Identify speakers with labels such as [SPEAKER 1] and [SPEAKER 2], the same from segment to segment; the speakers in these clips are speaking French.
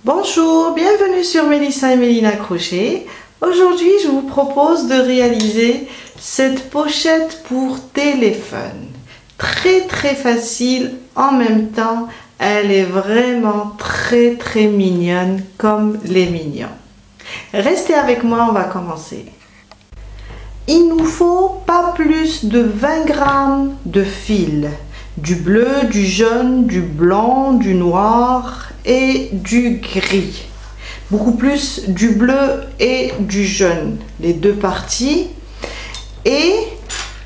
[SPEAKER 1] Bonjour, bienvenue sur Mélissa et Mélina Crochet. Aujourd'hui, je vous propose de réaliser cette pochette pour téléphone. Très facile, en même temps, elle est vraiment très mignonne comme les mignons. Restez avec moi, on va commencer. Il nous faut pas plus de 20 grammes de fil. Du bleu, du jaune, du blanc, du noir et du gris. Beaucoup plus du bleu et du jaune, les deux parties. Et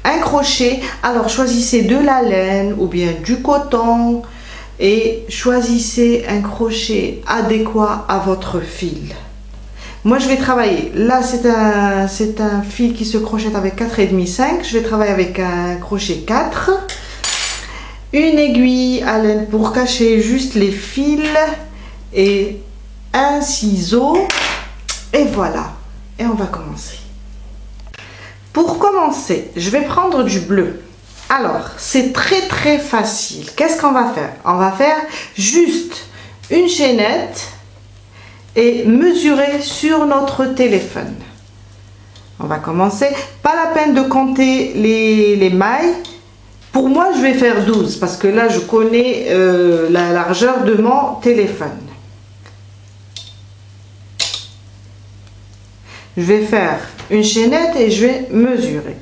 [SPEAKER 1] un crochet. Alors choisissez de la laine ou bien du coton et choisissez un crochet adéquat à votre fil. Moi je vais travailler, là c'est un fil qui se crochette avec 4,5, 5. Je vais travailler avec un crochet 4. Une aiguille à laine pour cacher juste les fils et un ciseau. Et voilà, et on va commencer. Pour commencer, je vais prendre du bleu. Alors, c'est très facile. Qu'est-ce qu'on va faire? On va faire juste une chaînette et mesurer sur notre téléphone. On va commencer. Pas la peine de compter les mailles. Pour moi, je vais faire 12 parce que là, je connais la largeur de mon téléphone. Je vais faire une chaînette et je vais mesurer.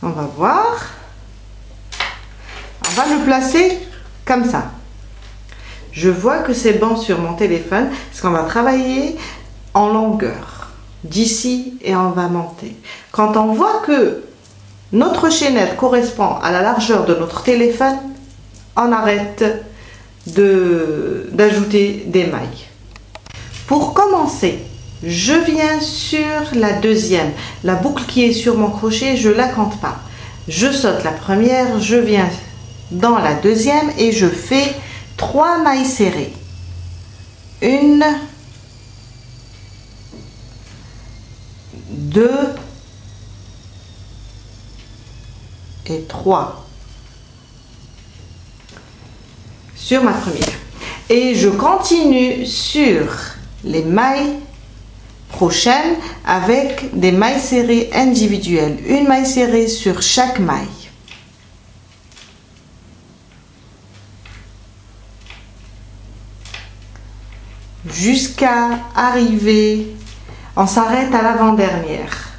[SPEAKER 1] On va voir. On va le placer comme ça. Je vois que c'est bon sur mon téléphone parce qu'on va travailler en longueur d'ici et on va monter. Quand on voit que notre chaînette correspond à la largeur de notre téléphone, on arrête d'ajouter des mailles. Pour commencer, je viens sur la deuxième. La boucle qui est sur mon crochet, je ne la compte pas. Je saute la première, je viens dans la deuxième et je fais 3 mailles serrées. 1, 2 et 3 sur ma première. Et je continue sur les mailles prochaines avec des mailles serrées individuelles. Une maille serrée sur chaque maille. Jusqu'à arriver, on s'arrête à l'avant-dernière.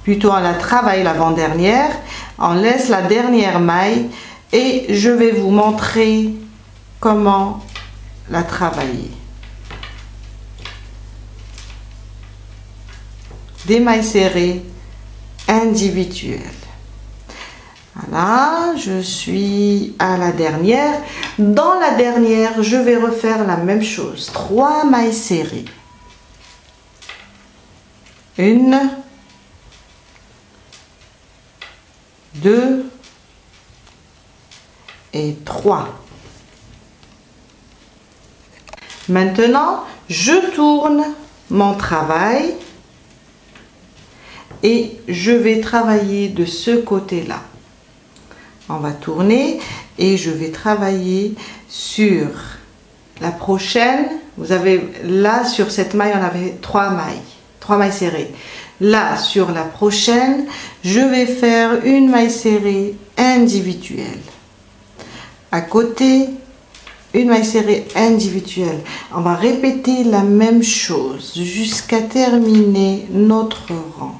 [SPEAKER 1] Plutôt on la travaille l'avant-dernière, on laisse la dernière maille et je vais vous montrer comment la travailler. Des mailles serrées individuelles. Voilà, je suis à la dernière. Dans la dernière, je vais refaire la même chose. 3 mailles serrées. 1, 2 et 3. Maintenant, je tourne mon travail et je vais travailler de ce côté-là. On va tourner et je vais travailler sur la prochaine. Vous avez là sur cette maille, on avait 3 mailles serrées. Là sur la prochaine, je vais faire une maille serrée individuelle. À côté, une maille serrée individuelle. On va répéter la même chose jusqu'à terminer notre rang.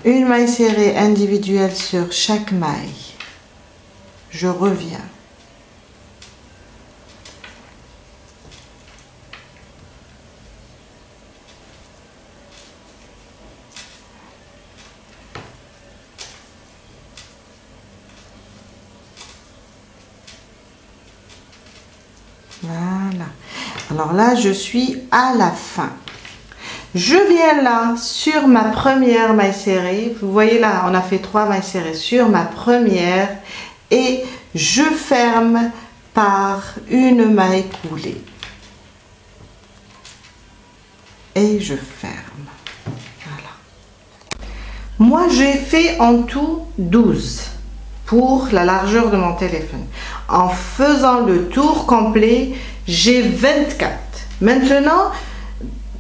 [SPEAKER 1] Une maille serrée individuelle sur chaque maille. Je reviens. Voilà. Alors là, je suis à la fin. Je viens là sur ma première maille serrée. Vous voyez là, on a fait 3 mailles serrées sur ma première et je ferme par une maille coulée. Et je ferme. Voilà. Moi, j'ai fait en tout 12. pour la largeur de mon téléphone. En faisant le tour complet, j'ai 24. Maintenant,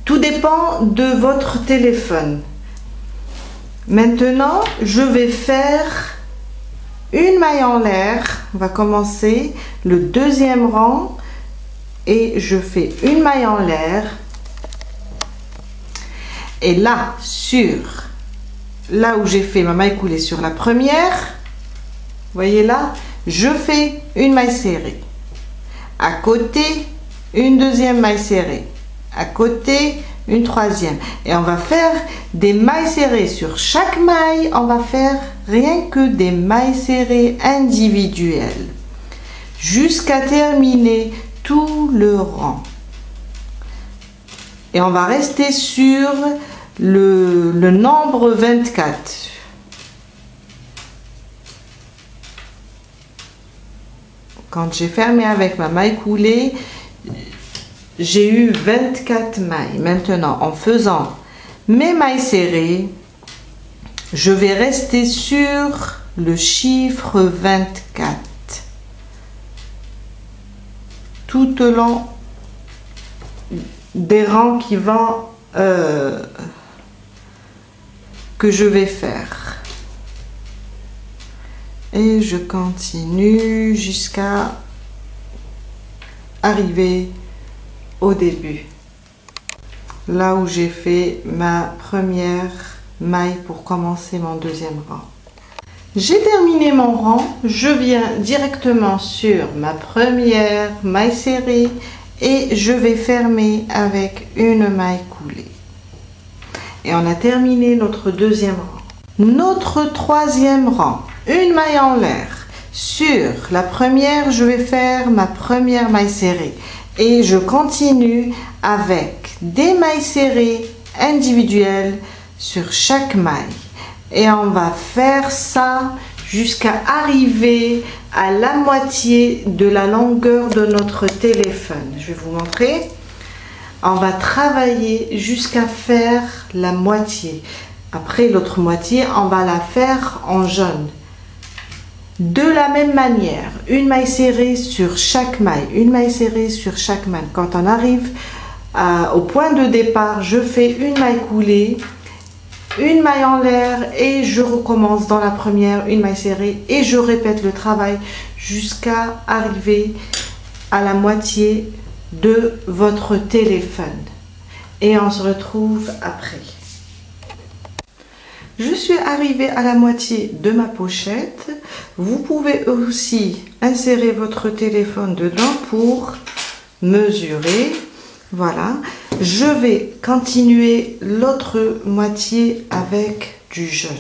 [SPEAKER 1] tout dépend de votre téléphone. Maintenant, je vais faire une maille en l'air. On va commencer le deuxième rang et je fais une maille en l'air. Et là où j'ai fait ma maille coulée sur la première, voyez là, je fais une maille serrée. À côté, une deuxième maille serrée. À côté, une troisième. Et on va faire des mailles serrées sur chaque maille. On va faire rien que des mailles serrées individuelles jusqu'à terminer tout le rang. Et on va rester sur le nombre 24. Quand j'ai fermé avec ma maille coulée, j'ai eu 24 mailles. Maintenant, en faisant mes mailles serrées, je vais rester sur le chiffre 24 tout au long des rangs qui vont que je vais faire. Et je continue jusqu'à arriver au début, là où j'ai fait ma première maille pour commencer mon deuxième rang. J'ai terminé mon rang, je viens directement sur ma première maille serrée et je vais fermer avec une maille coulée. Et on a terminé notre deuxième rang. Notre troisième rang, une maille en l'air. Sur la première, je vais faire ma première maille serrée. Et je continue avec des mailles serrées individuelles sur chaque maille. Et on va faire ça jusqu'à arriver à la moitié de la longueur de notre téléphone. Je vais vous montrer. On va travailler jusqu'à faire la moitié. Après l'autre moitié, on va la faire en jaune. De la même manière, une maille serrée sur chaque maille, une maille serrée sur chaque maille. Quand on arrive au point de départ, je fais une maille coulée, une maille en l'air et je recommence dans la première, une maille serrée et je répète le travail jusqu'à arriver à la moitié de votre téléphone. Et on se retrouve après. Je suis arrivée à la moitié de ma pochette. Vous pouvez aussi insérer votre téléphone dedans pour mesurer. Voilà. Je vais continuer l'autre moitié avec du jaune.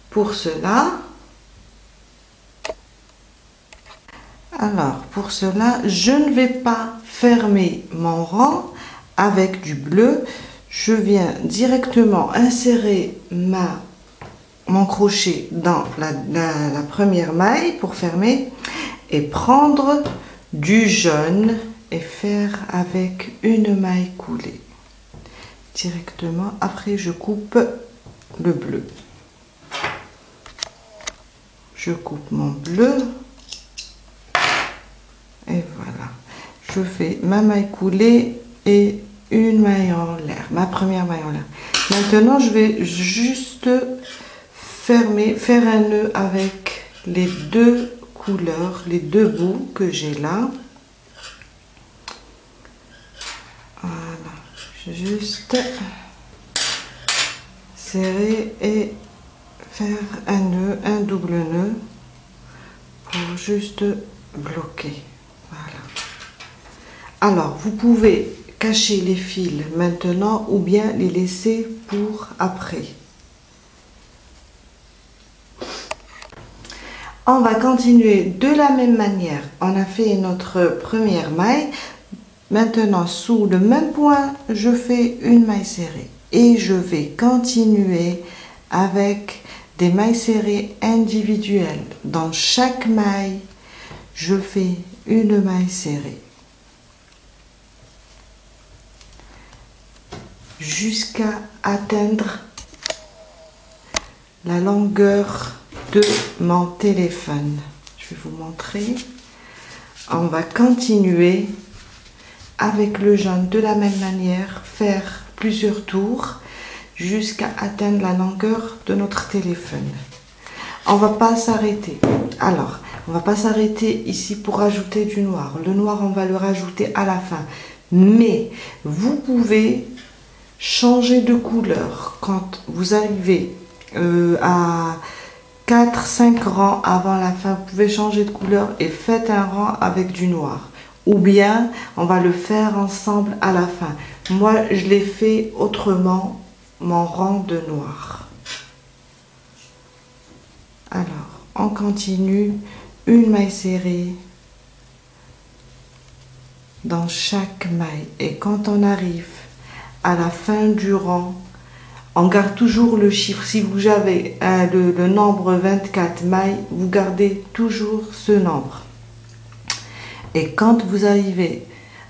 [SPEAKER 1] Pour cela, je ne vais pas fermer mon rang avec du bleu. Je viens directement insérer mon crochet dans la première maille pour fermer et prendre du jaune et faire avec une maille coulée directement. Après, je coupe le bleu. Je coupe mon bleu et voilà. Je fais ma maille coulée et une maille en l'air, ma première maille en l'air. Maintenant, je vais juste faire un nœud avec les deux couleurs, les deux bouts que j'ai là. Voilà, juste serrer et faire un nœud, un double nœud pour juste bloquer. Voilà. Alors, vous pouvez cacher les fils maintenant ou bien les laisser pour après. On va continuer de la même manière. On a fait notre première maille. Maintenant, sous le même point, je fais une maille serrée. Et je vais continuer avec des mailles serrées individuelles. Dans chaque maille, je fais une maille serrée. Jusqu'à atteindre la longueur de mon téléphone. Je vais vous montrer. On va continuer avec le jaune de la même manière, faire plusieurs tours jusqu'à atteindre la longueur de notre téléphone. On va pas s'arrêter. Alors, on va pas s'arrêter ici pour rajouter du noir. Le noir, on va le rajouter à la fin. Mais vous pouvez changer de couleur quand vous arrivez à 4-5 rangs avant la fin. Vous pouvez changer de couleur et faites un rang avec du noir. Ou bien, on va le faire ensemble à la fin. Moi, je l'ai fait autrement, mon rang de noir. Alors, on continue une maille serrée dans chaque maille. Et quand on arrive à la fin du rang, on garde toujours le chiffre. Si vous avez le nombre 24 mailles, vous gardez toujours ce nombre. Et quand vous arrivez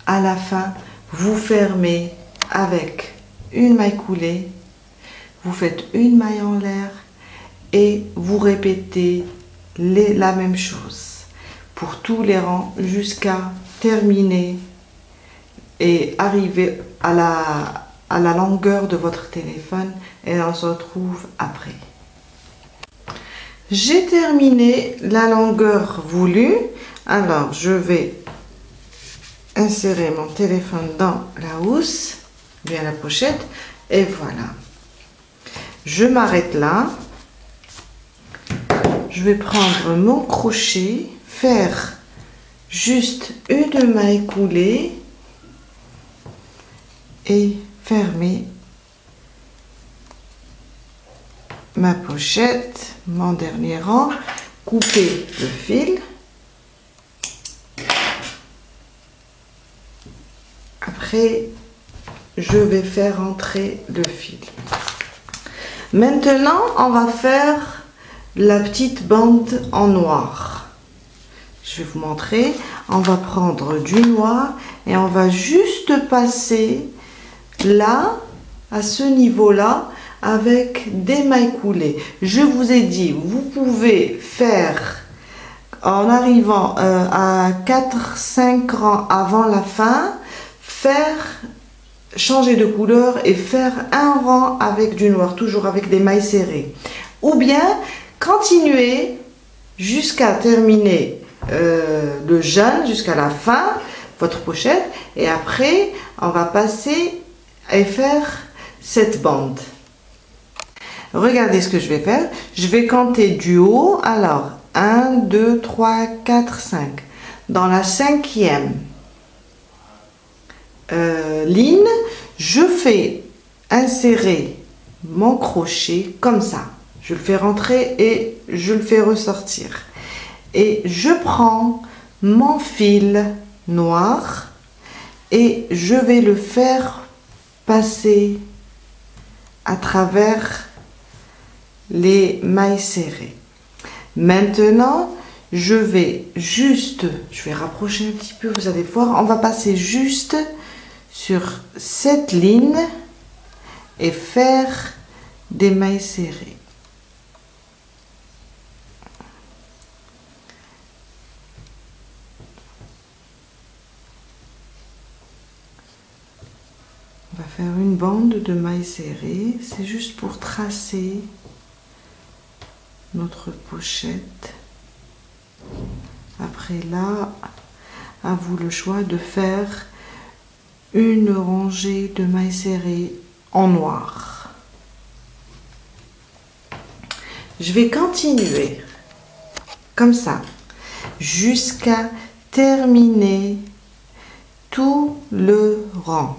[SPEAKER 1] à la fin, vous fermez avec une maille coulée, vous faites une maille en l'air et vous répétez la même chose pour tous les rangs jusqu'à terminer et arriver à la longueur de votre téléphone, et on se retrouve après. J'ai terminé la longueur voulue. Alors, je vais insérer mon téléphone dans la housse, bien la pochette, et voilà. Je m'arrête là. Je vais prendre mon crochet, faire juste une maille coulée et fermer ma pochette, mon dernier rang, couper le fil. Après, je vais faire entrer le fil. Maintenant, on va faire la petite bande en noir. Je vais vous montrer. On va prendre du noir et on va juste passer là, à ce niveau-là, avec des mailles coulées. Je vous ai dit, vous pouvez faire, en arrivant à 4-5 rangs avant la fin, changer de couleur et faire un rang avec du noir, toujours avec des mailles serrées. Ou bien, continuer jusqu'à terminer le jaune, jusqu'à la fin, votre pochette. Et après, on va passer et faire cette bande. Regardez ce que je vais faire. Je vais compter du haut. Alors, 1, 2, 3, 4, 5. Dans la 5e ligne, je fais insérer mon crochet comme ça. Je le fais rentrer et je le fais ressortir. Et je prends mon fil noir et je vais le faire passer à travers les mailles serrées. Maintenant, je vais rapprocher un petit peu, vous allez voir, on va passer juste sur cette ligne et faire des mailles serrées. On va faire une bande de mailles serrées, c'est juste pour tracer notre pochette. Après là, à vous le choix de faire une rangée de mailles serrées en noir. Je vais continuer comme ça jusqu'à terminer tout le rang.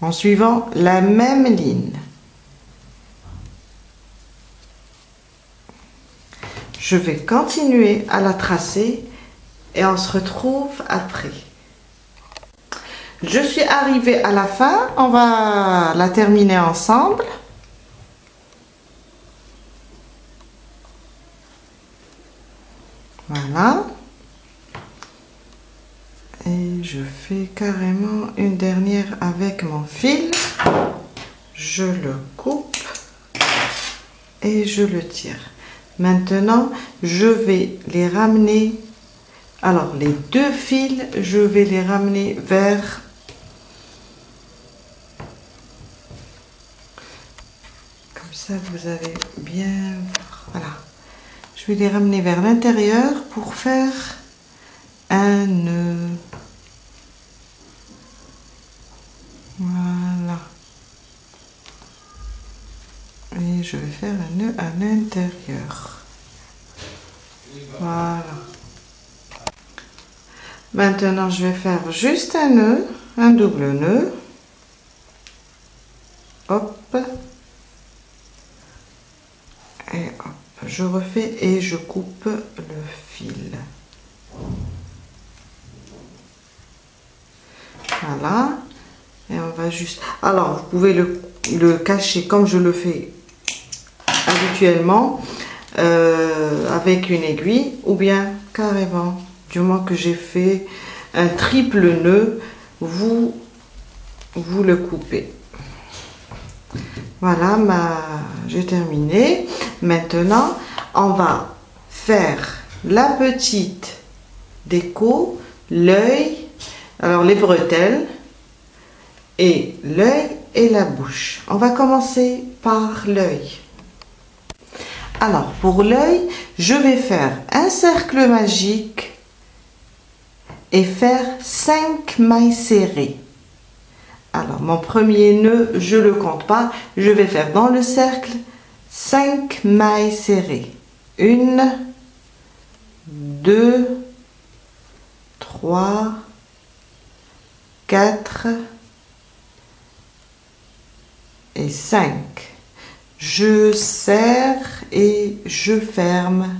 [SPEAKER 1] En suivant la même ligne. Je vais continuer à la tracer et on se retrouve après. Je suis arrivée à la fin, on va la terminer ensemble. Voilà. Et je je fais carrément une dernière avec mon fil. Je le coupe et je le tire. Maintenant, je vais les ramener. Alors, les deux fils, je vais les ramener vers... Comme ça, vous allez bien voir. Voilà. Je vais les ramener vers l'intérieur pour faire un nœud. Voilà. Et je vais faire un nœud à l'intérieur. Voilà. Maintenant, je vais faire juste un nœud, un double nœud. Hop. Et hop. Je refais et je coupe le fil. Voilà. Et on va juste... Alors, vous pouvez le cacher comme je le fais habituellement avec une aiguille ou bien carrément, du moment que j'ai fait un triple nœud, vous le coupez. Voilà, j'ai terminé. Maintenant, on va faire la petite déco, l'œil, alors les bretelles et l'œil et la bouche. On va commencer par l'œil. Alors, pour l'œil, je vais faire un cercle magique et faire 5 mailles serrées. Alors, mon premier nœud, je ne le compte pas. Je vais faire dans le cercle 5 mailles serrées. 1, 2, 3, 4 et 5. Je serre et je ferme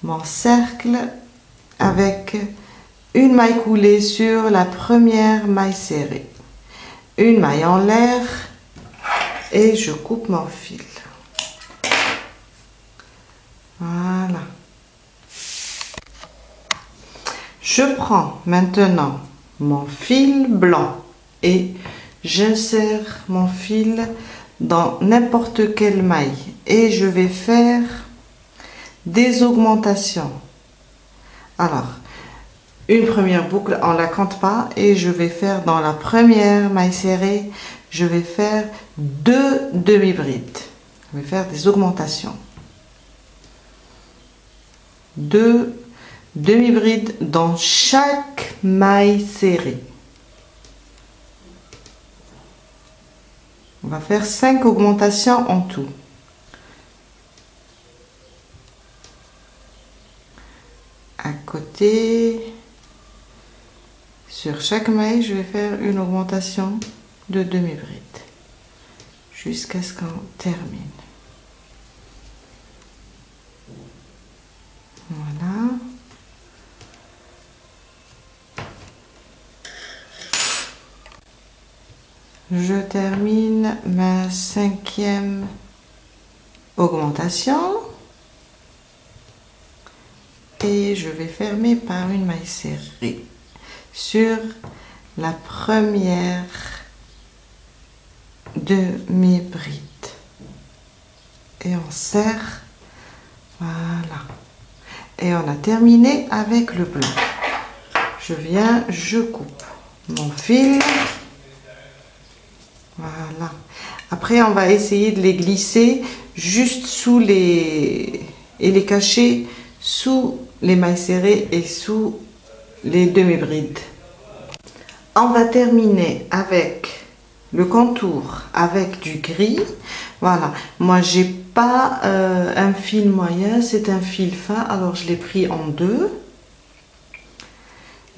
[SPEAKER 1] mon cercle avec une maille coulée sur la première maille serrée, une maille en l'air et je coupe mon fil. Voilà. Je prends maintenant mon fil blanc et j'insère mon fil dans n'importe quelle maille et je vais faire des augmentations. Alors, une première boucle, on ne la compte pas et je vais faire dans la première maille serrée, je vais faire 2 demi-brides. Je vais faire des augmentations. 2 demi-brides dans chaque maille serrée. On va faire 5 augmentations en tout. À côté, sur chaque maille, je vais faire une augmentation de demi-bride jusqu'à ce qu'on termine. Voilà. Je termine ma 5e augmentation et je vais fermer par une maille serrée sur la première demi-bride et on serre. Voilà, et on a terminé avec le blanc. Je viens, je coupe mon fil. Voilà. Après, on va essayer de les glisser juste sous et les cacher sous les mailles serrées et sous les demi-brides. On va terminer avec le contour avec du gris. Voilà. Moi, j'ai pas un fil moyen, c'est un fil fin. Alors, je l'ai pris en 2.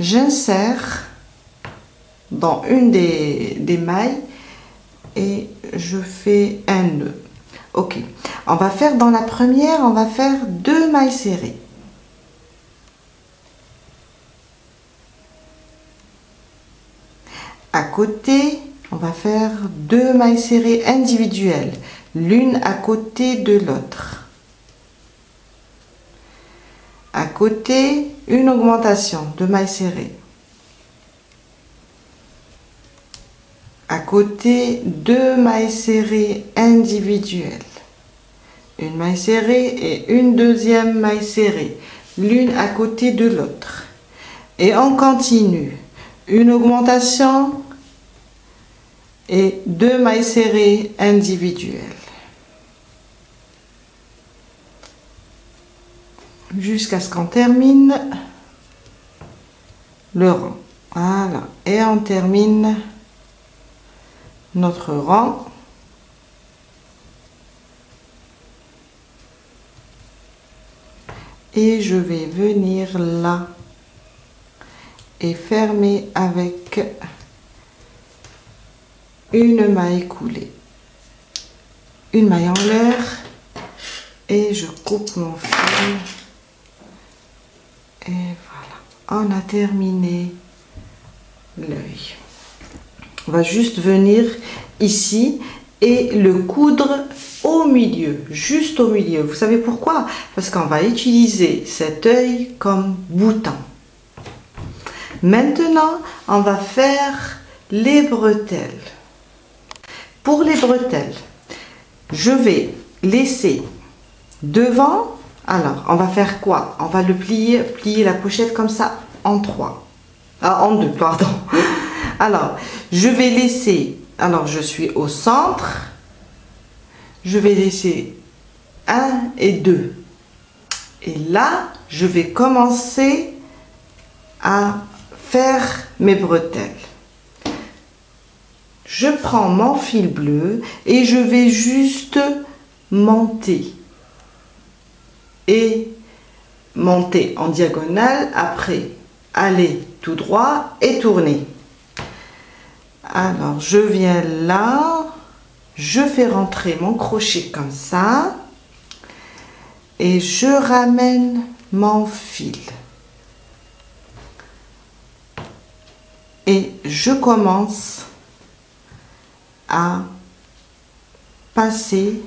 [SPEAKER 1] J'insère dans une des mailles et je fais un nœud. Ok, on va faire dans la première, on va faire 2 mailles serrées. À côté, on va faire 2 mailles serrées individuelles, l'une à côté de l'autre. À côté, une augmentation de mailles serrées. côté 2 mailles serrées individuelles. Une maille serrée et une deuxième maille serrée, l'une à côté de l'autre. Et on continue. Une augmentation et 2 mailles serrées individuelles. Jusqu'à ce qu'on termine le rang. Voilà. Et on termine notre rang. Et je vais venir là et fermer avec une maille coulée, une maille en l'air, et je coupe mon fil. Et voilà, on a terminé l'œil. On va juste venir ici et le coudre au milieu, juste au milieu. Vous savez pourquoi? Parce qu'on va utiliser cet œil comme bouton. Maintenant, on va faire les bretelles. Pour les bretelles, je vais laisser devant. Alors, on va faire quoi? On va le plier la pochette comme ça en 3. En 2, pardon. Alors, je vais laisser, alors je suis au centre, je vais laisser 1 et 2. Et là, je vais commencer à faire mes bretelles. Je prends mon fil bleu et je vais juste monter. Et monter en diagonale, après aller tout droit et tourner. Alors, je viens là, je fais rentrer mon crochet comme ça et je ramène mon fil. Et je commence à passer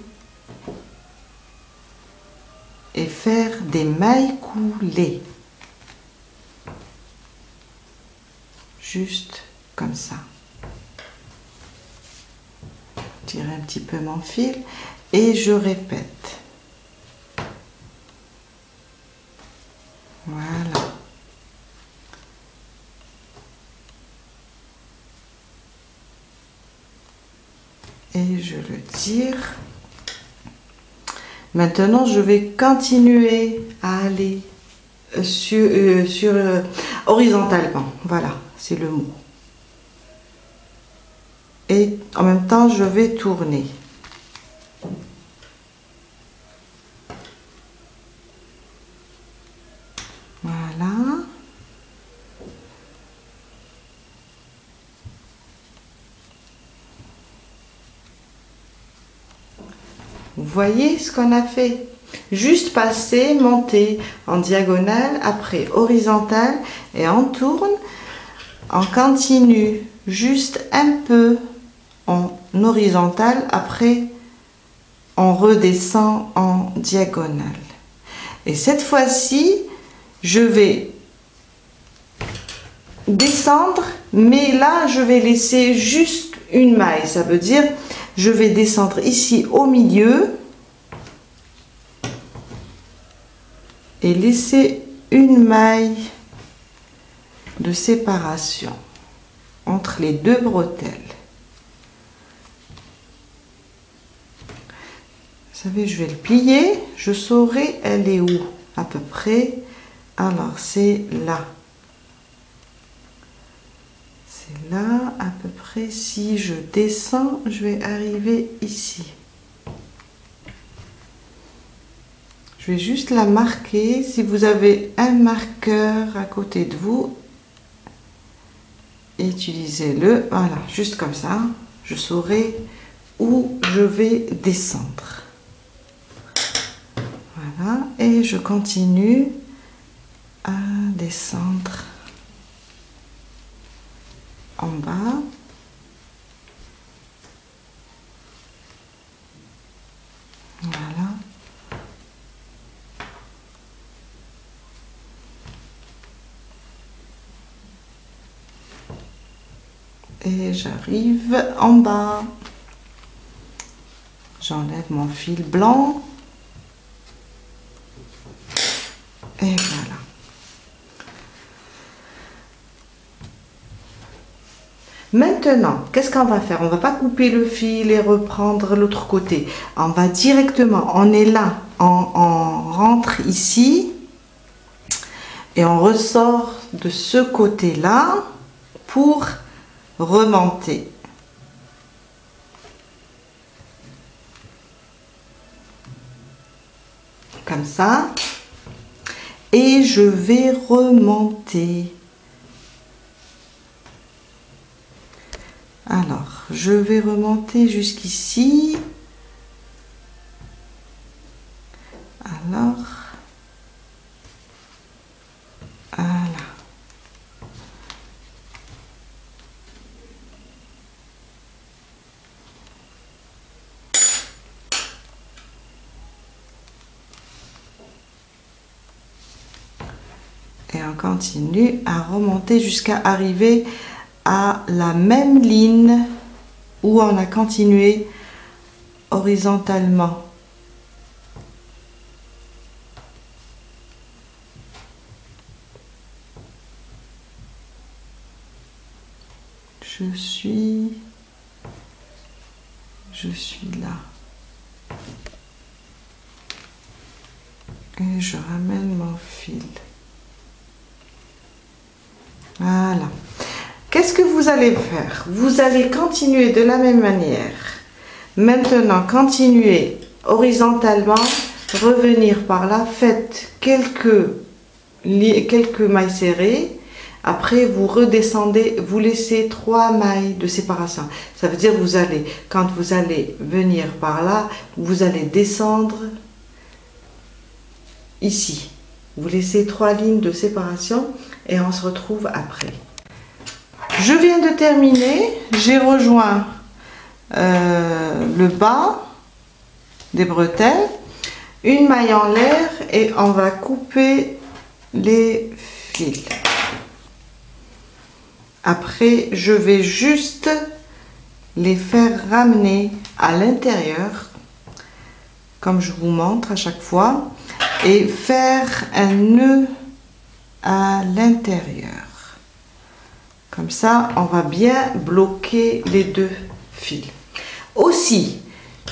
[SPEAKER 1] et faire des mailles coulées. Juste comme ça. Tire un petit peu mon fil et je répète. Voilà. Et je le tire. Maintenant, je vais continuer à aller horizontalement. Voilà, c'est le mot. Et en même temps, je vais tourner. Voilà. Vous voyez ce qu'on a fait? Juste passer, monter en diagonale, après horizontale et on tourne. On continue juste un peu en horizontale, après on redescend en diagonale. Et cette fois-ci, je vais descendre, mais là je vais laisser juste une maille. Ça veut dire je vais descendre ici au milieu et laisser une maille de séparation entre les deux bretelles. Vous savez, je vais le plier, je saurai elle est où à peu près. Alors c'est là. C'est là à peu près. Si je descends, je vais arriver ici. Je vais juste la marquer. Si vous avez un marqueur à côté de vous, utilisez-le. Voilà, juste comme ça, je saurai où je vais descendre. Voilà, et je continue à descendre en bas. Voilà. et j'arrive en bas. J'enlève mon fil blanc et voilà. Maintenant, qu'est-ce qu'on va faire? On va pas couper le fil et reprendre l'autre côté. On va directement, on est là, on rentre ici et on ressort de ce côté-là pour remonter. Comme ça. Et je vais remonter. Alors, je vais remonter jusqu'ici. Alors, voilà. Et on continue à remonter jusqu'à arriver à la même ligne où on a continué horizontalement. Je suis là. Et je ramène mon fil. Voilà. Qu'est-ce que vous allez faire? Vous allez continuer de la même manière. Maintenant, continuez horizontalement, revenir par là, faites quelques mailles serrées. Après, vous redescendez, vous laissez 3 mailles de séparation. Ça veut dire quand vous allez venir par là, vous allez descendre ici. Vous laissez 3 lignes de séparation et on se retrouve après. Je viens de terminer, j'ai rejoint le bas des bretelles, une maille en l'air et on va couper les fils. Après, je vais juste les faire ramener à l'intérieur, comme je vous montre à chaque fois, et faire un nœud à l'intérieur. Comme ça, on va bien bloquer les 2 fils. Aussi,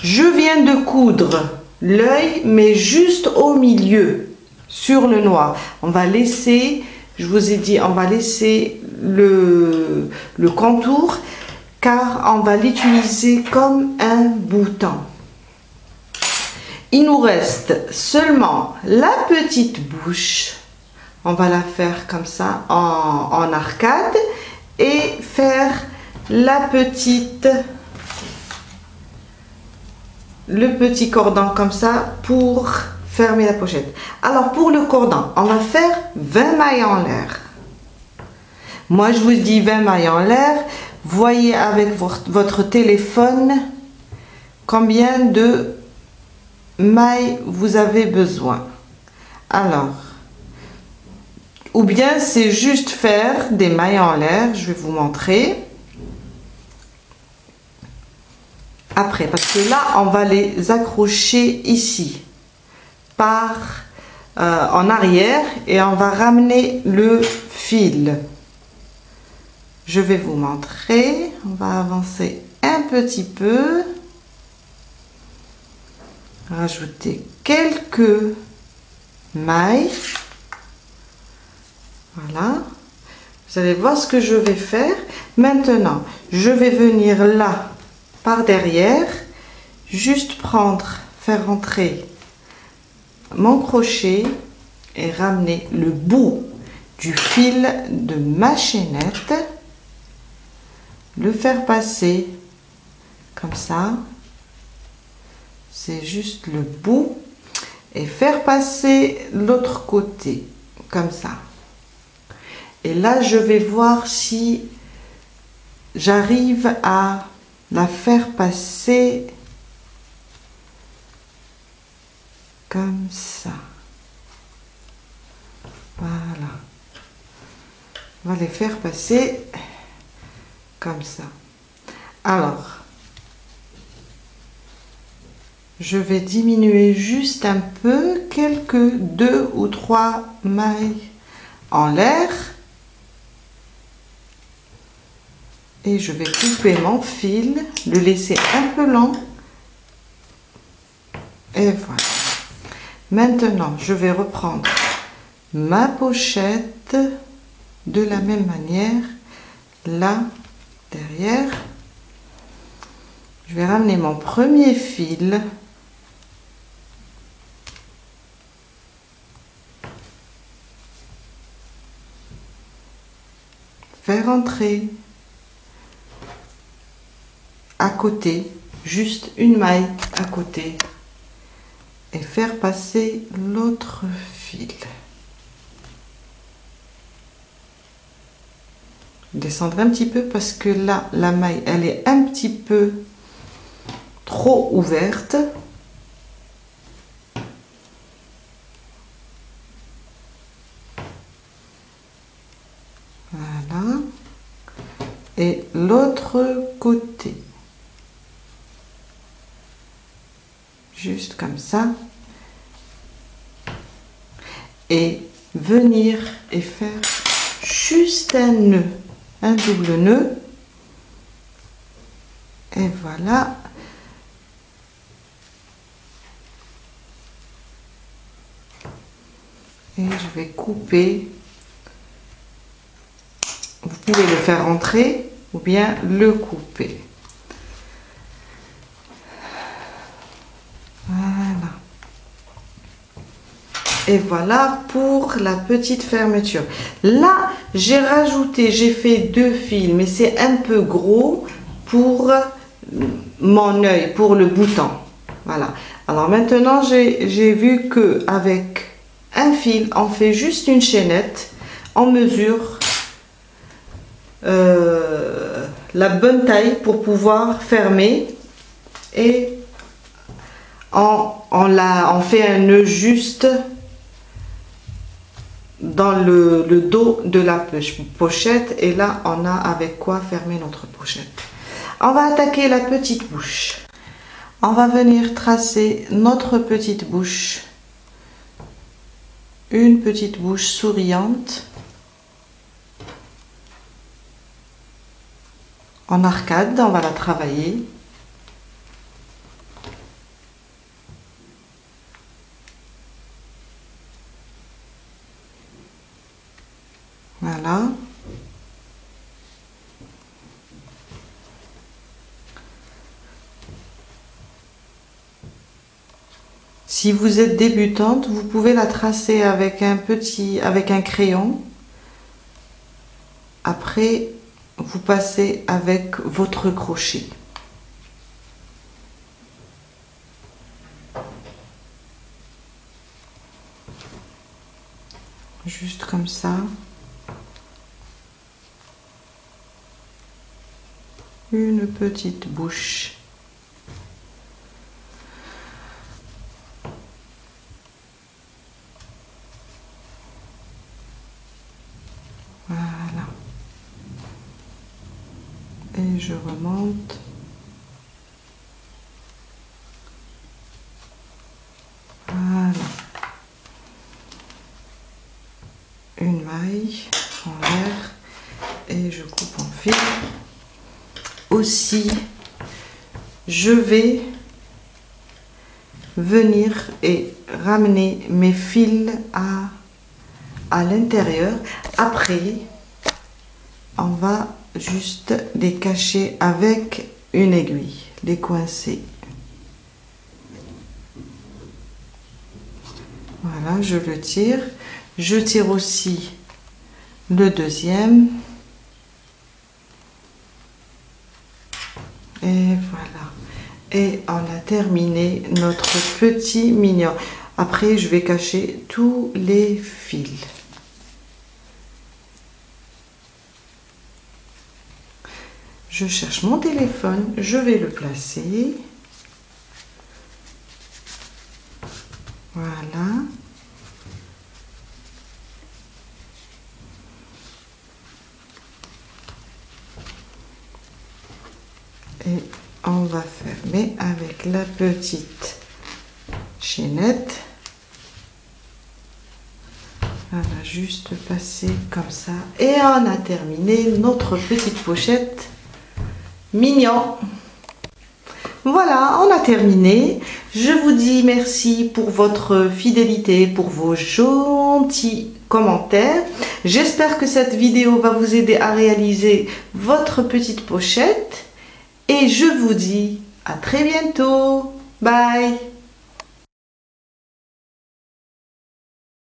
[SPEAKER 1] je viens de coudre l'œil, mais juste au milieu, sur le noir. On va laisser, je vous ai dit, on va laisser le contour, car on va l'utiliser comme un bouton. Il nous reste seulement la petite bouche. On va la faire comme ça en arcade et faire le petit cordon comme ça pour fermer la pochette. Alors pour le cordon, on va faire 20 mailles en l'air. Moi je vous dis 20 mailles en l'air. Voyez avec votre téléphone combien de mailles vous avez besoin. Alors, ou bien c'est juste faire des mailles en l'air, je vais vous montrer. Après, parce que là, on va les accrocher ici, en arrière, et on va ramener le fil. Je vais vous montrer, on va avancer un petit peu, rajouter quelques mailles. Voilà, vous allez voir ce que je vais faire. Maintenant, je vais venir là, par derrière, juste faire rentrer mon crochet et ramener le bout du fil de ma chaînette, le faire passer comme ça, c'est juste le bout, et faire passer l'autre côté comme ça. Et là, je vais voir si j'arrive à la faire passer comme ça. Voilà. On va les faire passer comme ça. Alors, je vais diminuer juste un peu, quelques 2 ou 3 mailles en l'air. Et je vais couper mon fil, le laisser un peu lent. Et voilà. Maintenant, je vais reprendre ma pochette de la même manière, là, derrière. Je vais ramener mon premier fil. Faire entrer à côté, juste une maille à côté. Et faire passer l'autre fil. Descendre un petit peu parce que là, la maille, elle est un petit peu trop ouverte. Voilà. Et l'autre côté. Juste comme ça. Et venir et faire juste un nœud, un double nœud. Et voilà. Et je vais couper. Vous pouvez le faire rentrer ou bien le couper. Voilà. Et voilà pour la petite fermeture. Là, j'ai rajouté, j'ai fait 2 fils, mais c'est un peu gros pour mon œil, pour le bouton. Voilà. Alors maintenant, j'ai vu que avec un fil, on fait juste une chaînette, on mesure la bonne taille pour pouvoir fermer et on fait un nœud juste dans le dos de la pochette et là on a avec quoi fermer notre pochette. On va attaquer la petite bouche. On va venir tracer notre petite bouche, une petite bouche souriante en arcade. On va la travailler. Voilà. Si vous êtes débutante, vous pouvez la tracer avec un crayon. Après, vous passez avec votre crochet. Juste comme ça. Une petite bouche. Voilà. Et je remonte. Voilà. Une maille en l'air et je coupe en fil. Aussi, je vais venir et ramener mes fils à l'intérieur. Après, on va juste les cacher avec une aiguille, les coincer. Voilà, je le tire. Je tire aussi le deuxième. Et voilà. Et on a terminé notre petit mignon. Après, je vais cacher tous les fils. Je cherche mon téléphone, je vais le placer. Voilà. va fermer avec la petite chaînette. On va juste passer comme ça. Et on a terminé notre petite pochette mignon. Voilà, on a terminé. Je vous dis merci pour votre fidélité, pour vos gentils commentaires. J'espère que cette vidéo va vous aider à réaliser votre petite pochette. Et je vous dis à très bientôt. Bye!